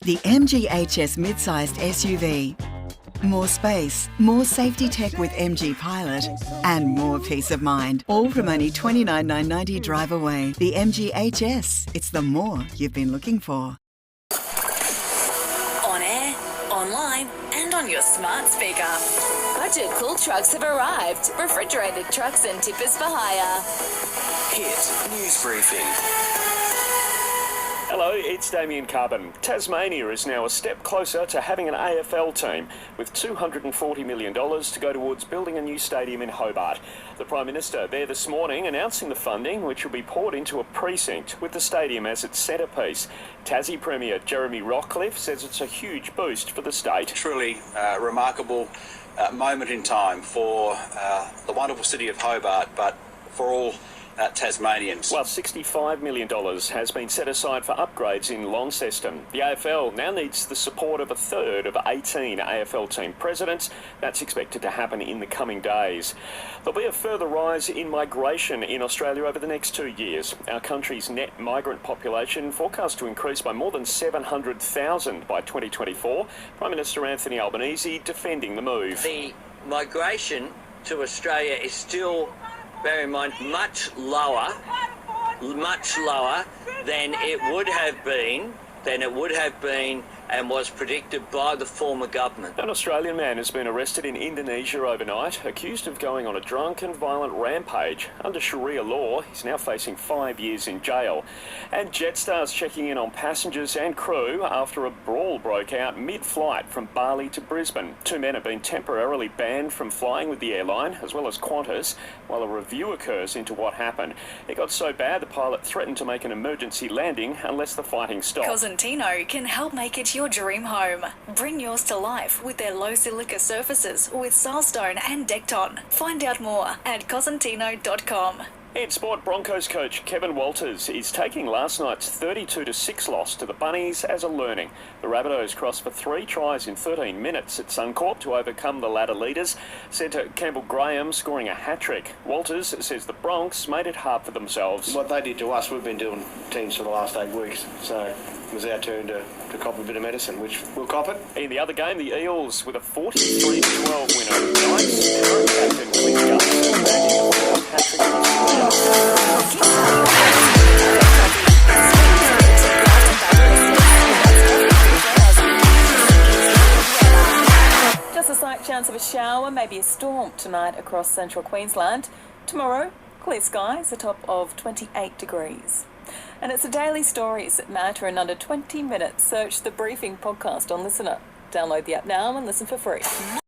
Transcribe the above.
The MG mid-sized SUV. More space, more safety tech with MG Pilot, and more peace of mind. All from only $29,990 drive away. The MG it's the more you've been looking for. On air, online, and on your smart speaker. Budget Cool Trucks have arrived. Refrigerated trucks and tippers for hire. Hit News Briefing. Hello, it's Damien Carven. Tasmania is now a step closer to having an AFL team, with $240 million to go towards building a new stadium in Hobart. The Prime Minister there this morning announcing the funding, which will be poured into a precinct with the stadium as its centrepiece. Tassie Premier Jeremy Rockcliffe says it's a huge boost for the state. Truly remarkable moment in time for the wonderful city of Hobart, but for all Tasmanians. Well, $65 million has been set aside for upgrades in Launceston. The AFL now needs the support of a third of 18 AFL team presidents. That's expected to happen in the coming days. There'll be a further rise in migration in Australia over the next 2 years. Our country's net migrant population forecast to increase by more than 700,000 by 2024. Prime Minister Anthony Albanese defending the move. The migration to Australia is still, bear in mind, much lower than it would have been and was predicted by the former government. An Australian man has been arrested in Indonesia overnight, accused of going on a drunk and violent rampage. Under Sharia law, he's now facing 5 years in jail. And Jetstar's checking in on passengers and crew after a brawl broke out mid-flight from Bali to Brisbane. 2 men have been temporarily banned from flying with the airline, as well as Qantas, while a review occurs into what happened. It got so bad the pilot threatened to make an emergency landing unless the fighting stopped. Cosentino can help make it your dream home. Bring yours to life with their low silica surfaces with Silestone and Decton. Find out more at cosentino.com. In sport, Broncos coach Kevin Walters is taking last night's 32-6 loss to the Bunnies as a learning. The Rabbitohs crossed for 3 tries in 13 minutes at Suncorp to overcome the ladder leaders. Centre Campbell Graham scoring a hat-trick. Walters says the Bronx made it hard for themselves. What they did to us, we've been doing teams for the last 8 weeks. So it was our turn to cop a bit of medicine, which we'll cop it. In the other game, the Eels with a 43-12 win over the Knights. Current captain Clint Gutson back in the hat-trick. Just a slight chance of a shower, maybe a storm tonight across central Queensland. Tomorrow, clear skies, a top of 28 degrees. And it's the daily stories that matter in under 20 minutes. Search the Briefing podcast on Listener. Download the app now and listen for free.